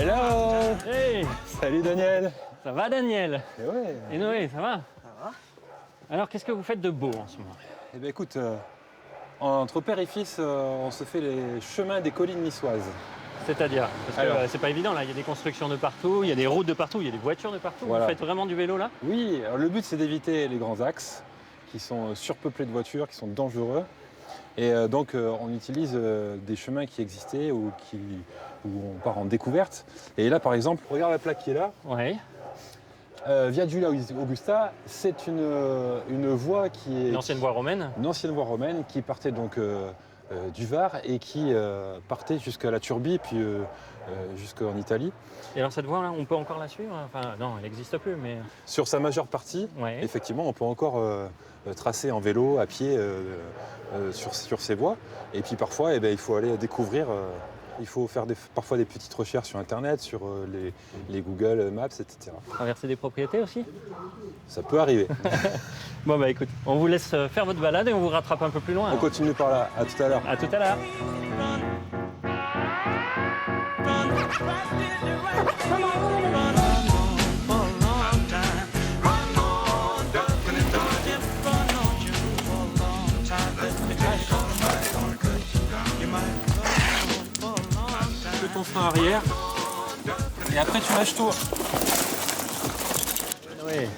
Hello! Hey! Salut Daniel! Ça va Daniel? Et ouais! Et Noé, ça va? Ça va? Alors qu'est-ce que vous faites de beau en ce moment? Eh bien écoute, entre père et fils, on se fait les chemins des collines niçoises. C'est-à-dire? Parce que Alors. c'est pas évident là, il y a des constructions de partout, il y a des routes de partout, il y a des voitures de partout. Voilà. Vous faites vraiment du vélo là? Oui, alors le but c'est d'éviter les grands axes qui sont surpeuplés de voitures, qui sont dangereux. Et donc on utilise des chemins qui existaient ou où on part en découverte. Et là par exemple, regarde la plaque qui est là. Ouais. Via Julia Augusta, c'est une voie qui est... Une ancienne voie romaine? Une ancienne voie romaine qui partait donc du Var et qui partait jusqu'à la Turbie, puis jusqu'en Italie. Et alors cette voie là, on peut encore la suivre? Enfin non, elle n'existe plus mais... Sur sa majeure partie, Ouais. effectivement, on peut encore tracer en vélo, à pied, sur ces voies. Et puis parfois, eh ben, il faut aller découvrir... il faut faire parfois des petites recherches sur Internet, sur les Google Maps, etc. Traverser des propriétés aussi? Ça peut arriver. Bon bah écoute, on vous laisse faire votre balade et on vous rattrape un peu plus loin. On alors. continue par là. À tout à l'heure. À tout à l'heure. Fais ton frein arrière et après tu lâches tout. Oui.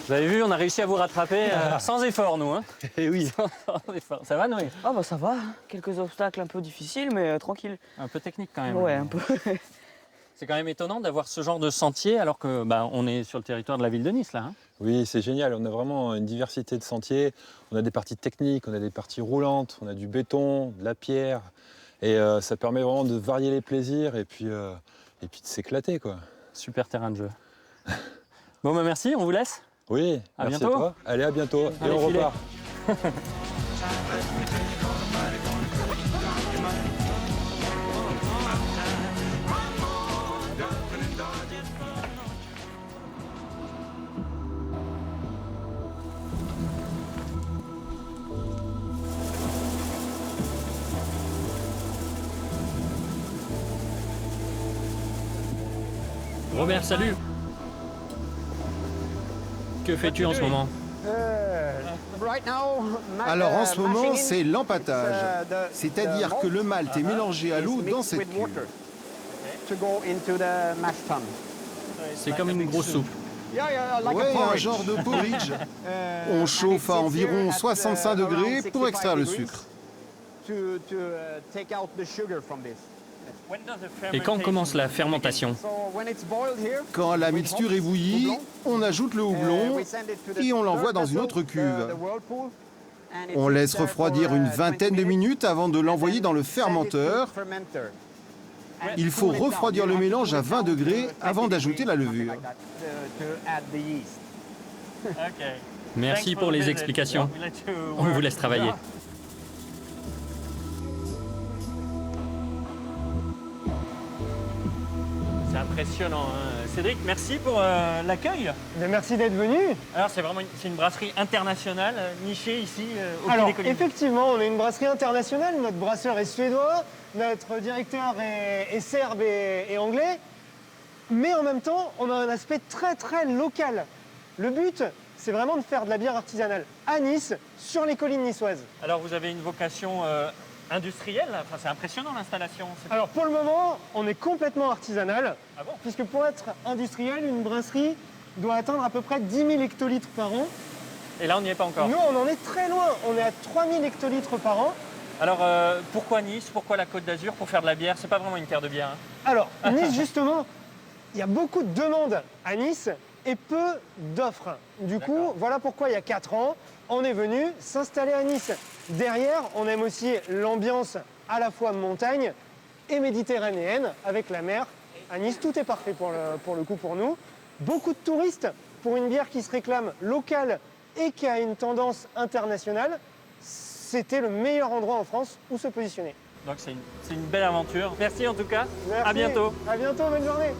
Vous avez vu, on a réussi à vous rattraper sans effort, nous. Hein. Eh oui. Sans effort. Ça va, Noé? Ah bah ça va, quelques obstacles un peu difficiles mais tranquille. Un peu technique quand même. Ouais, un peu. C'est quand même étonnant d'avoir ce genre de sentier alors que on est sur le territoire de la ville de Nice là. Hein. Oui, c'est génial. On a vraiment une diversité de sentiers. On a des parties techniques, on a des parties roulantes, on a du béton, de la pierre. Et ça permet vraiment de varier les plaisirs et puis de s'éclater, quoi. Super terrain de jeu. Bon, bah merci, on vous laisse. Oui, À merci bientôt. à toi. Allez, à bientôt. Allez, et on filez. repart. Robert, salut. Que fais-tu en ce moment? Alors en ce moment, c'est l'empâtage, c'est-à-dire que le malt est mélangé à l'eau dans cette cuve. C'est comme une grosse soupe. Ouais, un genre de porridge. On chauffe à environ 65 degrés pour extraire le sucre. Et quand commence la fermentation? Quand la mixture est bouillie, on ajoute le houblon et on l'envoie dans une autre cuve. On laisse refroidir une vingtaine de minutes avant de l'envoyer dans le fermenteur. Il faut refroidir le mélange à 20 degrés avant d'ajouter la levure. Merci pour les explications. On vous laisse travailler. C'est impressionnant. Hein. Cédric, merci pour l'accueil. Merci d'être venu. Alors c'est vraiment une brasserie internationale, nichée ici au pied Alors des collines. effectivement, on est une brasserie internationale. Notre brasseur est suédois, notre directeur est serbe et anglais. Mais en même temps, on a un aspect très très local. Le but, c'est vraiment de faire de la bière artisanale à Nice, sur les collines niçoises. Alors vous avez une vocation industrielle, enfin, c'est impressionnant l'installation. Alors pour le moment, on est complètement artisanal. Ah bon? Puisque pour être industriel, une brasserie doit atteindre à peu près 10 000 hectolitres par an. Et là on n'y est pas encore. Nous, on en est très loin. On est à 3 000 hectolitres par an. Alors pourquoi Nice? Pourquoi la Côte d'Azur pour faire de la bière? C'est pas vraiment une terre de bière. Hein. Alors, Nice, justement, il y a beaucoup de demandes à Nice et peu d'offres. Du coup, voilà pourquoi il y a 4 ans, on est venu s'installer à Nice. Derrière, on aime aussi l'ambiance à la fois montagne et méditerranéenne avec la mer. À Nice, tout est parfait pour le coup pour nous. Beaucoup de touristes pour une bière qui se réclame locale et qui a une tendance internationale. C'était le meilleur endroit en France où se positionner. Donc c'est une belle aventure. Merci en tout cas. Merci. À bientôt. À bientôt, bonne journée.